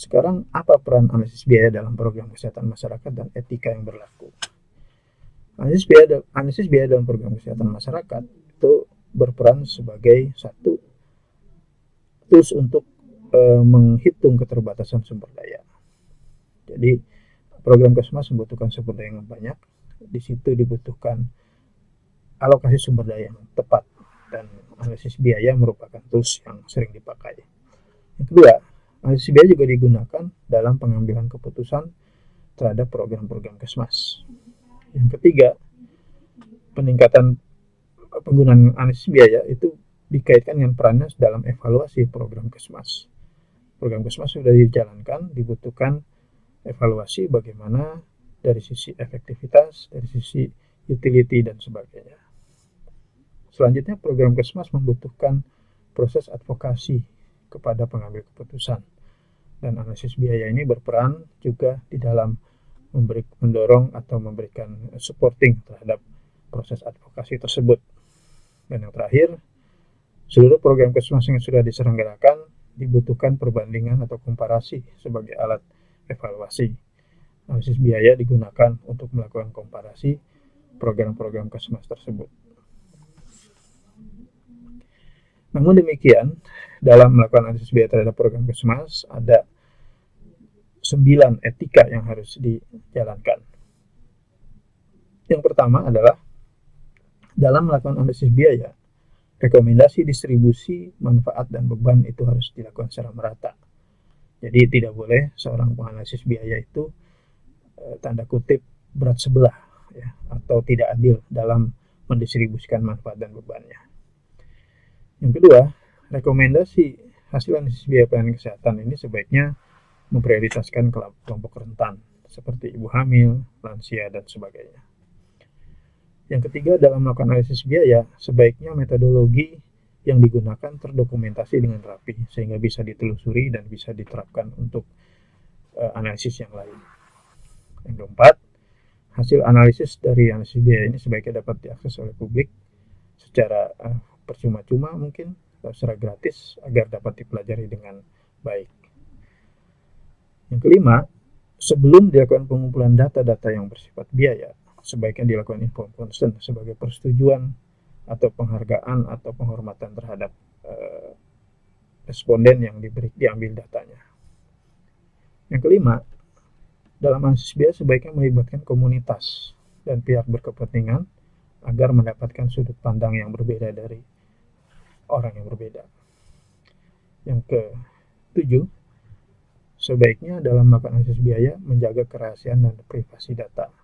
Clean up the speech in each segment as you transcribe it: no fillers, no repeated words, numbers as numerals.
Sekarang, apa peran analisis biaya dalam program kesehatan masyarakat dan etika yang berlaku? Analisis biaya dalam program kesehatan masyarakat itu berperan sebagai satu tools untuk menghitung keterbatasan sumber daya. Jadi program Kesmas membutuhkan sumber daya yang banyak. Di situ dibutuhkan alokasi sumber daya yang tepat, dan analisis biaya merupakan tools yang sering dipakai. Yang kedua, analisis biaya juga digunakan dalam pengambilan keputusan terhadap program-program Kesmas. Yang ketiga, peningkatan penggunaan analisis biaya itu dikaitkan dengan perannya dalam evaluasi program Kesmas. Program Kesmas sudah dijalankan, dibutuhkan evaluasi bagaimana dari sisi efektivitas, dari sisi utility, dan sebagainya. Selanjutnya, program Kesmas membutuhkan proses advokasi kepada pengambil keputusan, dan analisis biaya ini berperan juga di dalam mendorong atau memberikan supporting terhadap proses advokasi tersebut. Dan yang terakhir, seluruh program Kesmas yang sudah diselenggarakan dibutuhkan perbandingan atau komparasi sebagai alat evaluasi. Analisis biaya digunakan untuk melakukan komparasi program-program Kesmas tersebut. Namun demikian, dalam melakukan analisis biaya terhadap program Kesmas ada 9 etika yang harus dijalankan. Yang pertama adalah dalam melakukan analisis biaya, rekomendasi distribusi manfaat dan beban itu harus dilakukan secara merata. Jadi tidak boleh seorang penganalisis biaya itu tanda kutip berat sebelah, ya, atau tidak adil dalam mendistribusikan manfaat dan bebannya. Yang kedua, rekomendasi hasil analisis biaya pelayanan kesehatan ini sebaiknya memprioritaskan kelompok rentan seperti ibu hamil, lansia, dan sebagainya. Yang ketiga, dalam melakukan analisis biaya, sebaiknya metodologi yang digunakan terdokumentasi dengan rapi, sehingga bisa ditelusuri dan bisa diterapkan untuk analisis yang lain. Yang keempat, hasil analisis dari analisis biaya ini sebaiknya dapat diakses oleh publik secara percuma-cuma mungkin, atau secara gratis, agar dapat dipelajari dengan baik. Yang kelima, sebelum dilakukan pengumpulan data-data yang bersifat biaya, sebaiknya dilakukan informed consent sebagai persetujuan atau penghargaan atau penghormatan terhadap responden yang diambil datanya. Yang kelima, dalam analisis biaya sebaiknya melibatkan komunitas dan pihak berkepentingan agar mendapatkan sudut pandang yang berbeda dari orang yang berbeda. Yang ketujuh, sebaiknya dalam melakukan analisis biaya menjaga kerahasiaan dan privasi data,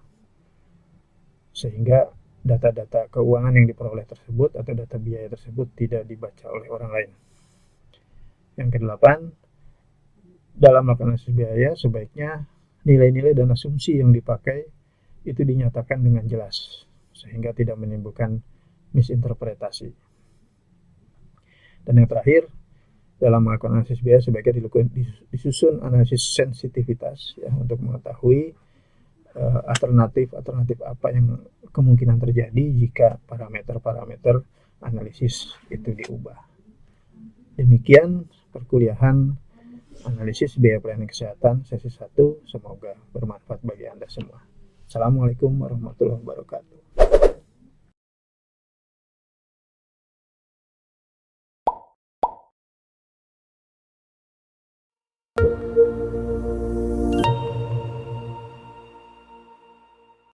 sehingga data-data keuangan yang diperoleh tersebut atau data biaya tersebut tidak dibaca oleh orang lain. Yang kedelapan, dalam melakukan analisis biaya sebaiknya nilai-nilai dan asumsi yang dipakai itu dinyatakan dengan jelas, sehingga tidak menimbulkan misinterpretasi. Dan yang terakhir, dalam melakukan analisis biaya sebaiknya disusun analisis sensitivitas, ya, untuk mengetahui alternatif apa yang kemungkinan terjadi jika parameter-parameter analisis itu diubah. Demikian perkuliahan analisis biaya pelayanan kesehatan sesi 1, semoga bermanfaat bagi Anda semua. Assalamualaikum warahmatullahi wabarakatuh.